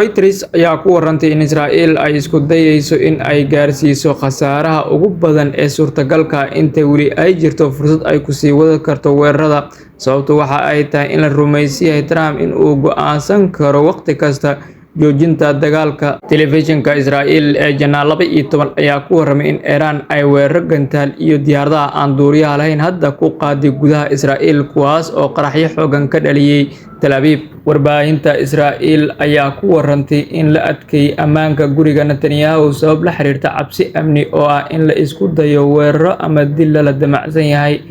Reuters ayaa ku warantay in Israa'iil ay isku dayayso in ay gaarsiiso khasaaraha ugu badan ee suurtagalka ah inta weli ay jirto fursad ay ku sii wadi karto weerarada. Sababtu waxa ay tahay in la rumeysan yahay Trump in uu go'aansan karo waqti kasta joojinta dagaalka. Telefishinka Israa'iil ee Janaa 12 ayaa ku warramay in Iran ay weeraro gantaal iyo diyaaradaha aan duuliyaha lahayn hadda ku qaaday gudaha Israa'iil, kuwaas oo qaraxyo xooggan ka dhaliyay Tel Aviv. Warbaahinta Israa'iil ayaa ku warantay in la adkeeyay ammaanka guriga Netanyahu sabab la xiriirta cabsi amni oo ah in la isku dayo weeraro ama dil la damacsan yahay,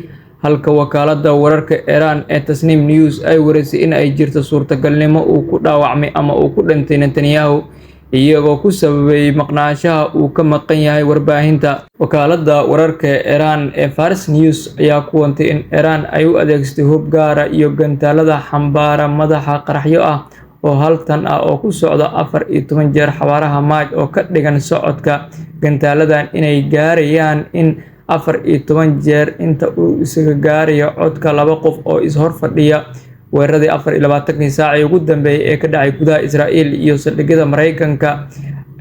halka wakaaladda wararka Iran ee Tasnim News ay warisay in ay jirto suurtagalnimo uu ku dhaawacmay ama uu ku dhintay Netanyahu, iyagoo ku sababay maqnaanshaha uu ka maqan yahay warbaahinta. Wakaaladda wararka Iran ee Fars News ayaa ku warantay in Iran ay u adeegsatay hub gaar ah iyo gantaalada xambaara madaxa qaraxyo ah oo hal tan ah oo ku socda 14 jeer xawaaraha Mach, oo ka dhigan socodka gantaaladan inay gaarayaan in 14 jeer inta uu isaga gaarayo codka laba qof oo is hor fadhiya. Weeraradii 24 saac ee ugu dambeeyay ee ka dhacay gudaha Israa'iil iyo saldhigyada Mareykanka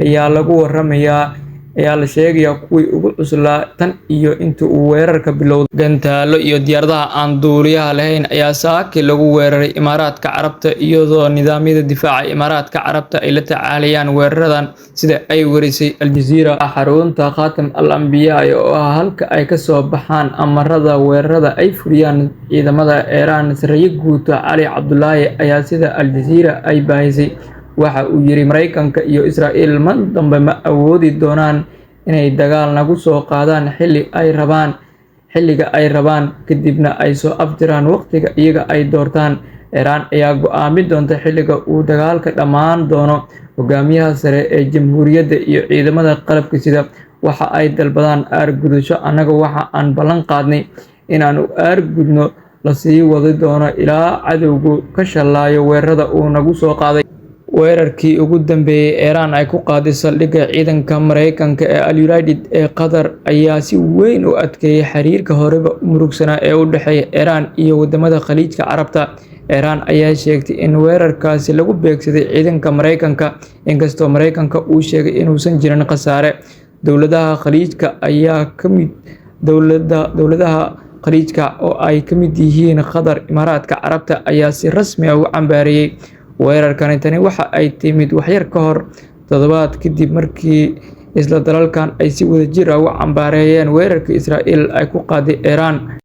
ayaa la sheegayaa kuwii ugu cuslaa tan iyo intii uu weerarka bilowday. Gantaalo iyo diyaaradaha aan duuliyaha lahayn ayaa saaki lagu weeraray Imaaraadka Carabta, iyadoo nidaamyada difaaca Imaaraadka Carabta ay la tacaalayaan weeraradan, sida ay warisay Al Jazeera. Xarunta Khatam al-Anbiya oo ah halka ay ka soo baxaan amarada weerarada ay fuliyaan ciidamada Iran, Saraakiil guuto Cali Cabdullaahi ayaa sida Al Jazeera ay baahisay waxa uu yiri Mareykanka iyo Israa'iil mar dambe ma awoodi doonaan inay dagaal nagu soo qaadaan xilliga ay rabaan kadibna ay soo afjaraan waqtiga iyaga ay doortaan. Iran ayaa go'aamin doonta xilliga uu dagaalka dhammaan doono. Hogaamiyaha sare ee jamhuuriyadda iyo ciidamada qalabka sida waxa ay dalbadaan aargudasho. Annaga waxa aan ballan qaadnay inaanu aargudno la sii wadi doono ilaa cadowgu ka shalayo weerarada uu nagu soo qaaday. Weerarkii ugu dambeeyay Iran ay ku qaaday saldhigga ciidanka Mareykanka ee Al Udeid ee Qatar ayaa si weyn u adkeeyay xiriirka horeba u murugsanaa ee u dhexeeya Iran iyo wadamada Khaliijka Carabta. Iran ayaa sheegtay in weerarkaasi lagu beegsaday ciidanka Mareykanka, inkastoo Mareykanka uu sheegay inuusan jirin khasaare. Dowladaha Khaliijka oo ay ka mid yihiin Qatar, Imaaraadka Carabta ayaa si rasmi ah u cambaareeyay weerarkan. Tani waxa ay timid waxyar ka hor toddobaad kadib markii isla dalalkan ay si wadajir ah u cambaareeyeen weerarka Israa'iil ay ku qaaday Iran.